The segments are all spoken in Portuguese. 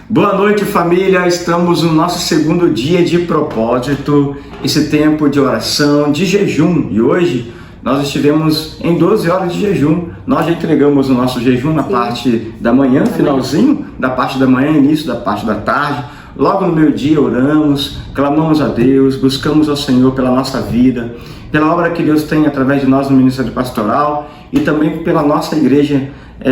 Boa noite, família. Estamos no nosso segundo dia de propósito, esse tempo de oração, de jejum. E hoje nós estivemos em 12 horas de jejum. Nós já entregamos o nosso jejum na parte da manhã, finalzinho da parte da manhã, início da parte da tarde. Logo no meio-dia oramos, clamamos a Deus, buscamos ao Senhor pela nossa vida, pela obra que Deus tem através de nós no Ministério Pastoral e também pela nossa igreja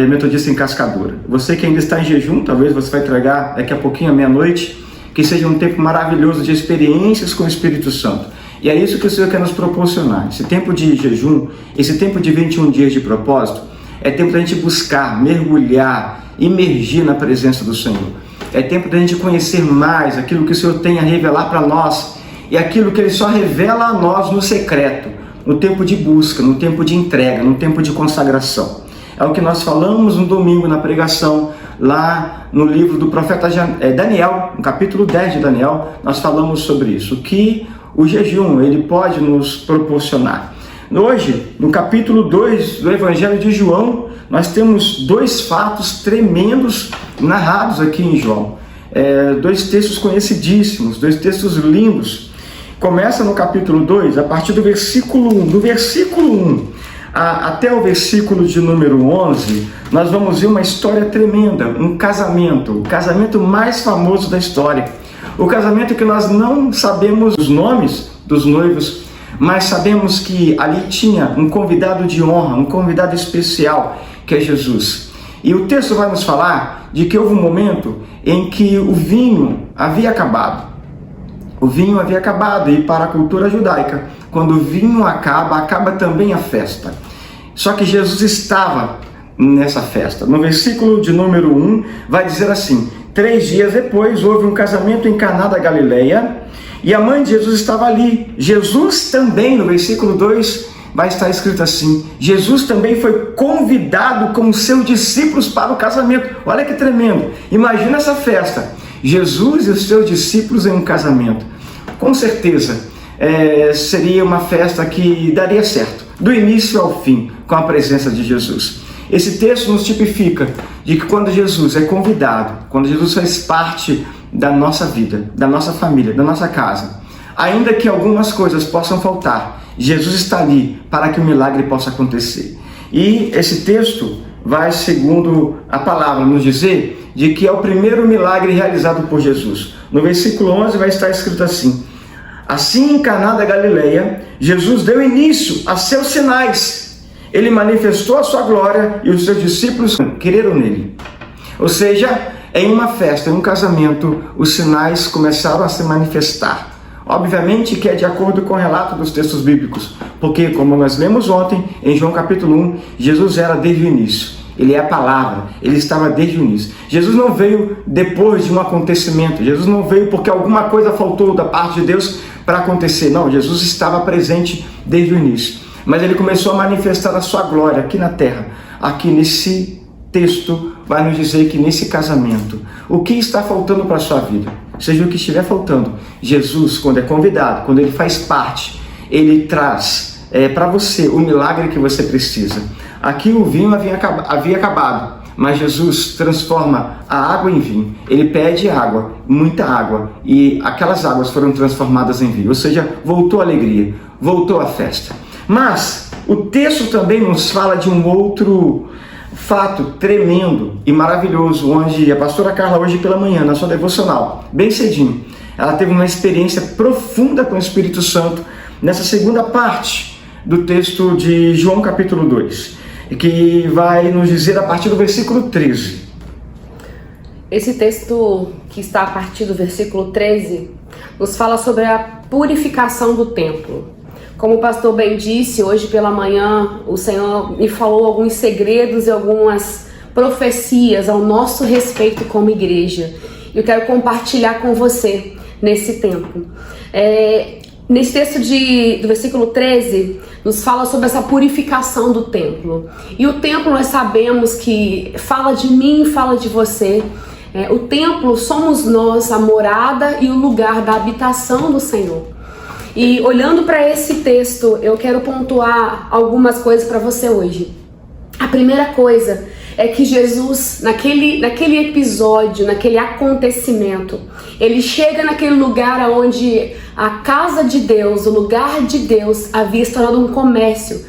Metodista em Cascadura. Você que ainda está em jejum, talvez você vai entregar daqui a pouquinho à meia-noite, que seja um tempo maravilhoso de experiências com o Espírito Santo. E é isso que o Senhor quer nos proporcionar. Esse tempo de jejum, esse tempo de 21 dias de propósito, é tempo da gente buscar, mergulhar, imergir na presença do Senhor. É tempo da gente conhecer mais aquilo que o Senhor tem a revelar para nós e aquilo que Ele só revela a nós no secreto, no tempo de busca, no tempo de entrega, no tempo de consagração. É o que nós falamos no domingo na pregação, lá no livro do profeta Daniel, no capítulo 10 de Daniel, nós falamos sobre isso, que o jejum ele pode nos proporcionar. Hoje, no capítulo 2 do Evangelho de João, nós temos dois fatos tremendos narrados aqui em João. Dois textos conhecidíssimos, dois textos lindos. Começa no capítulo 2, a partir do versículo 1. Do versículo 1 até o versículo de número 11, nós vamos ver uma história tremenda, um casamento, o casamento mais famoso da história. O casamento que nós não sabemos os nomes dos noivos, mas sabemos que ali tinha um convidado de honra, um convidado especial, que é Jesus. E o texto vai nos falar de que houve um momento em que o vinho havia acabado. O vinho havia acabado, e para a cultura judaica, quando o vinho acaba também a festa. Só que Jesus estava nessa festa. No versículo de número 1, vai dizer assim: 3 dias depois, houve um casamento em Caná da Galileia, e a mãe de Jesus estava ali. Jesus também, no versículo 2, vai estar escrito assim: Jesus também foi convidado com os seus discípulos para o casamento. Olha que tremendo! Imagina essa festa. Jesus e os seus discípulos em um casamento. Com certeza, seria uma festa que daria certo, do início ao fim, com a presença de Jesus. Esse texto nos tipifica de que quando Jesus é convidado, quando Jesus faz parte da nossa vida, da nossa família, da nossa casa, ainda que algumas coisas possam faltar, Jesus está ali para que o milagre possa acontecer. E esse texto vai, segundo a palavra, nos dizer de que é o primeiro milagre realizado por Jesus. No versículo 11 vai estar escrito assim: assim em Caná da Galileia, Jesus deu início a seus sinais. Ele manifestou a sua glória e os seus discípulos creram nele. Ou seja, em uma festa, em um casamento, os sinais começaram a se manifestar. Obviamente que é de acordo com o relato dos textos bíblicos, porque, como nós lemos ontem, em João capítulo 1, Jesus era desde o início. Ele é a palavra, ele estava desde o início. Jesus não veio depois de um acontecimento, Jesus não veio porque alguma coisa faltou da parte de Deus para acontecer. Não, Jesus estava presente desde o início. Mas ele começou a manifestar a sua glória aqui na terra. Aqui nesse texto vai nos dizer que nesse casamento, o que está faltando para a sua vida, seja o que estiver faltando, Jesus, quando é convidado, quando ele faz parte, ele traz para você o milagre que você precisa. Aqui o vinho havia acabado, mas Jesus transforma a água em vinho. Ele pede água, muita água, e aquelas águas foram transformadas em vinho. Ou seja, voltou a alegria, voltou a festa. Mas o texto também nos fala de um outro fato tremendo e maravilhoso, onde a pastora Carla, hoje pela manhã, na sua devocional, bem cedinho, ela teve uma experiência profunda com o Espírito Santo nessa segunda parte do texto de João capítulo 2, que vai nos dizer a partir do versículo 13. Esse texto que está a partir do versículo 13 nos fala sobre a purificação do templo. Como o pastor bem disse, hoje pela manhã o Senhor me falou alguns segredos e algumas profecias ao nosso respeito como igreja. Eu quero compartilhar com você nesse tempo. Nesse texto do versículo 13, nos fala sobre essa purificação do templo. E o templo, nós sabemos que fala de mim, fala de você. O templo somos nós, a morada e o lugar da habitação do Senhor. E olhando para esse texto, eu quero pontuar algumas coisas para você hoje. A primeira coisa é que Jesus, naquele episódio, naquele acontecimento, ele chega naquele lugar onde a casa de Deus, o lugar de Deus, havia se tornado um comércio.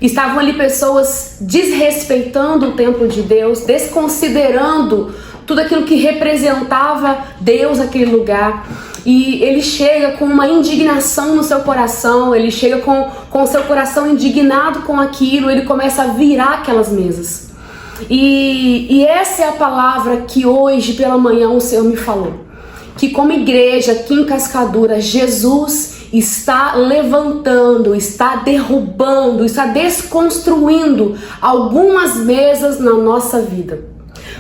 Estavam ali pessoas desrespeitando o templo de Deus, desconsiderando tudo aquilo que representava Deus naquele lugar. E ele chega com uma indignação no seu coração, ele chega com o seu coração indignado com aquilo, ele começa a virar aquelas mesas. E essa é a palavra que hoje pela manhã o Senhor me falou. Que como igreja aqui em Cascadura, Jesus está levantando, está derrubando, está desconstruindo algumas mesas na nossa vida.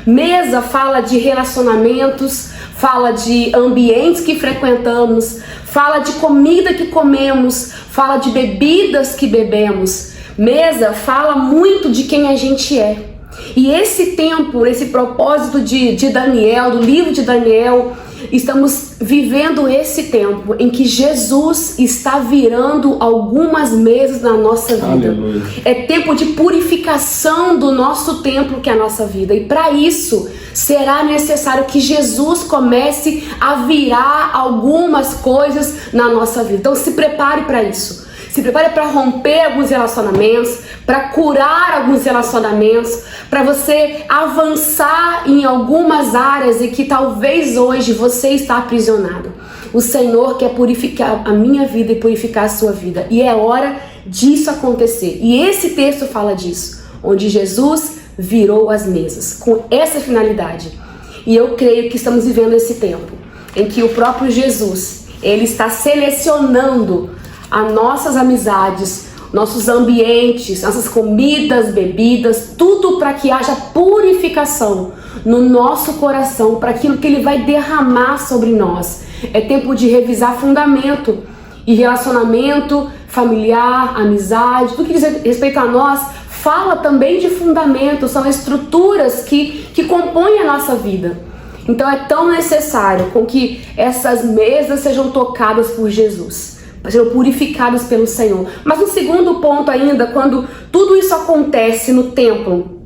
Mesa fala de relacionamentos, fala de ambientes que frequentamos, fala de comida que comemos, fala de bebidas que bebemos. Mesa fala muito de quem a gente é. E esse tempo, esse propósito de Daniel, do livro de Daniel, estamos vivendo esse tempo em que Jesus está virando algumas mesas na nossa vida. Aleluia. É tempo de purificação do nosso templo, que é a nossa vida. E para isso, será necessário que Jesus comece a virar algumas coisas na nossa vida. Então se prepare para isso. Se prepare para romper alguns relacionamentos, para curar alguns relacionamentos, para você avançar em algumas áreas em que talvez hoje você está aprisionado. O Senhor quer purificar a minha vida e purificar a sua vida. E é hora disso acontecer. E esse texto fala disso, onde Jesus virou as mesas, com essa finalidade. E eu creio que estamos vivendo esse tempo em que o próprio Jesus, ele está selecionando as nossas amizades, nossos ambientes, nossas comidas, bebidas, tudo para que haja purificação no nosso coração, para aquilo que ele vai derramar sobre nós. É tempo de revisar fundamento e relacionamento familiar, amizade, tudo que diz respeito a nós, fala também de fundamento, são estruturas que compõem a nossa vida. Então é tão necessário com que essas mesas sejam tocadas por Jesus, sejam purificadas pelo Senhor. Mas no segundo ponto ainda, quando tudo isso acontece no templo,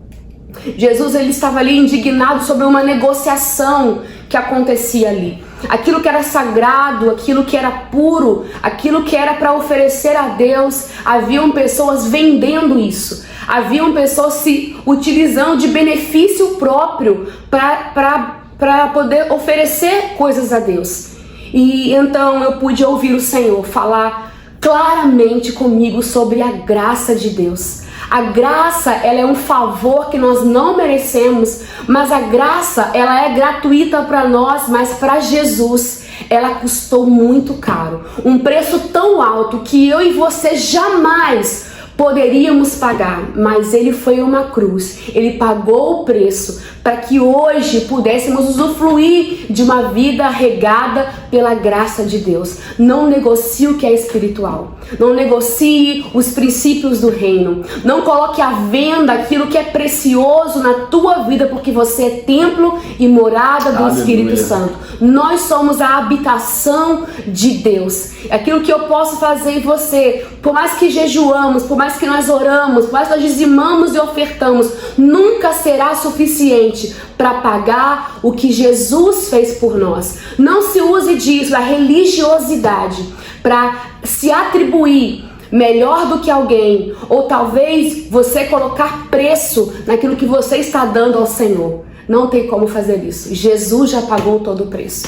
Jesus ele estava ali indignado sobre uma negociação que acontecia ali. Aquilo que era sagrado, aquilo que era puro, aquilo que era para oferecer a Deus, haviam pessoas vendendo isso. Haviam pessoas se utilizando de benefício próprio para poder oferecer coisas a Deus. E então eu pude ouvir o Senhor falar claramente comigo sobre a graça de Deus. A graça, ela é um favor que nós não merecemos, mas a graça, ela é gratuita para nós, mas para Jesus, ela custou muito caro. Um preço tão alto que eu e você jamais poderíamos pagar, mas ele foi uma cruz, ele pagou o preço para que hoje pudéssemos usufruir de uma vida regada pela graça de Deus. Não negocie o que é espiritual, não negocie os princípios do reino, não coloque à venda aquilo que é precioso na tua vida, porque você é templo e morada do Aleluia. Espírito Santo. Nós somos a habitação de Deus. Aquilo que eu posso fazer em você, por mais que jejuamos, por mais que nós oramos, por mais que nós dizimamos e ofertamos, nunca será suficiente para pagar o que Jesus fez por nós. Não se use disso, da religiosidade, para se atribuir melhor do que alguém, ou talvez você colocar preço naquilo que você está dando ao Senhor. Não tem como fazer isso. Jesus já pagou todo o preço.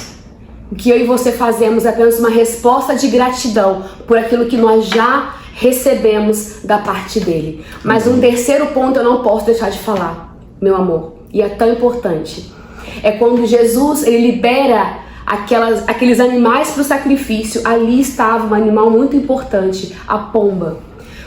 O que eu e você fazemos é apenas uma resposta de gratidão por aquilo que nós já recebemos da parte dele. Mas um terceiro ponto eu não posso deixar de falar, meu amor, e é tão importante. É quando Jesus ele libera aqueles animais para o sacrifício. Ali estava um animal muito importante, a pomba.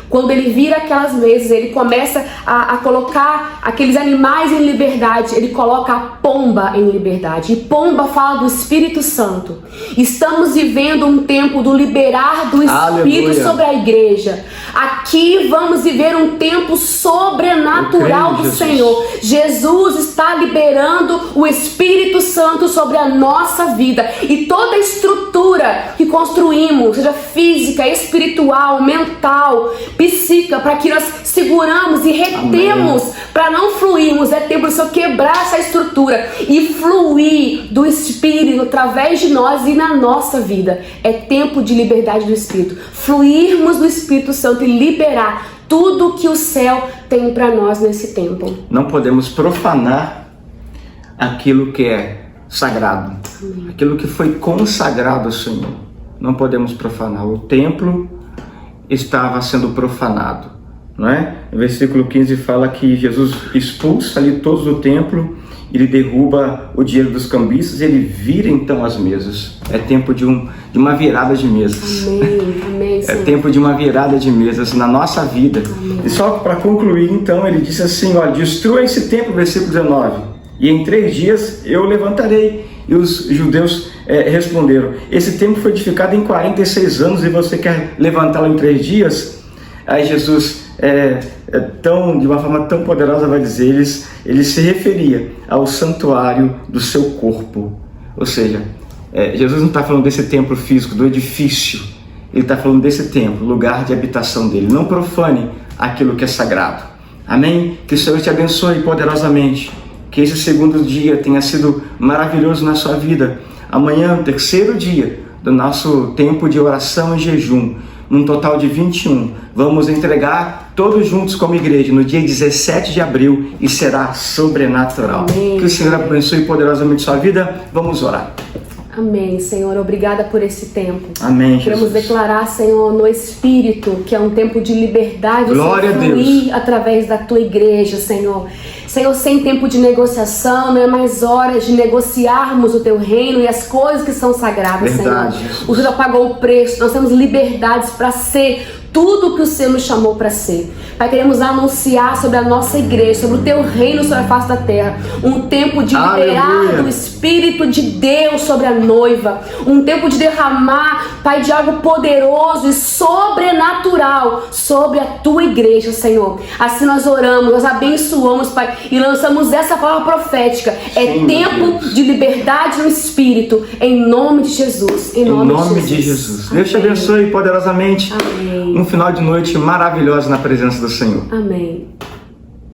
Quando ele vira aquelas mesas, ele começa a colocar aqueles animais em liberdade, ele coloca a pomba em liberdade. E pomba fala do Espírito Santo. Estamos vivendo um tempo do liberar do Espírito Aleluia. sobre a igreja. Aqui vamos viver um tempo sobrenatural do Senhor. Jesus está liberando o Espírito Santo sobre a nossa vida. E toda a estrutura que construímos, seja física, espiritual, mental, psíquica, para que nós seguramos e retemos para não fluirmos. É tempo do Senhor quebrar essa estrutura e fluir do Espírito através de nós e na nossa vida. É tempo de liberdade do Espírito. Fluirmos do Espírito Santo e liberar tudo que o céu tem para nós nesse tempo. Não podemos profanar aquilo que é sagrado. Amém. Aquilo que foi consagrado ao Senhor. Não podemos profanar. O templo estava sendo profanado, não é? O versículo 15 fala que Jesus expulsa ali todos do templo, ele derruba o dinheiro dos cambistas e ele vira então as mesas. É tempo de uma virada de mesas. Amém, amém, é tempo de uma virada de mesas na nossa vida. Amém. E só para concluir então, ele disse assim, olha, destrua esse templo, versículo 19, e em 3 dias eu levantarei. E os judeus responderam, esse templo foi edificado em 46 anos e você quer levantá-lo em 3 dias? Aí Jesus, de uma forma tão poderosa, vai dizer, ele se referia ao santuário do seu corpo. Ou seja, Jesus não está falando desse templo físico, do edifício. Ele está falando desse templo, lugar de habitação dele. Não profane aquilo que é sagrado. Amém? Que o Senhor te abençoe poderosamente. Que esse segundo dia tenha sido maravilhoso na sua vida. Amanhã, o 3º dia do nosso tempo de oração e jejum, num total de 21, vamos entregar todos juntos como igreja no dia 17 de abril e será sobrenatural. Amém. Que o Senhor abençoe poderosamente sua vida. Vamos orar. Amém, Senhor. Obrigada por esse tempo. Amém, Jesus. Queremos declarar, Senhor, no Espírito, que é um tempo de liberdade. Glória a Deus. Através da Tua igreja, Senhor. Senhor, sem tempo de negociação, não é mais hora de negociarmos o Teu reino e as coisas que são sagradas, verdade, Senhor. Jesus. O Senhor pagou o preço, nós temos liberdades para ser tudo que o Senhor nos chamou para ser. Pai, queremos anunciar sobre a nossa igreja, sobre o Teu reino sobre a face da terra. Um tempo de liberar do Espírito de Deus sobre a noiva. Um tempo de derramar, Pai, de algo poderoso e sobrenatural sobre a Tua igreja, Senhor. Assim nós oramos, nós abençoamos, Pai, e lançamos dessa forma profética. Sim, tempo de liberdade no Espírito, em nome de Jesus. Em nome de Jesus. Deus te abençoe poderosamente. Amém. Um final de noite maravilhoso na presença do Senhor. Amém.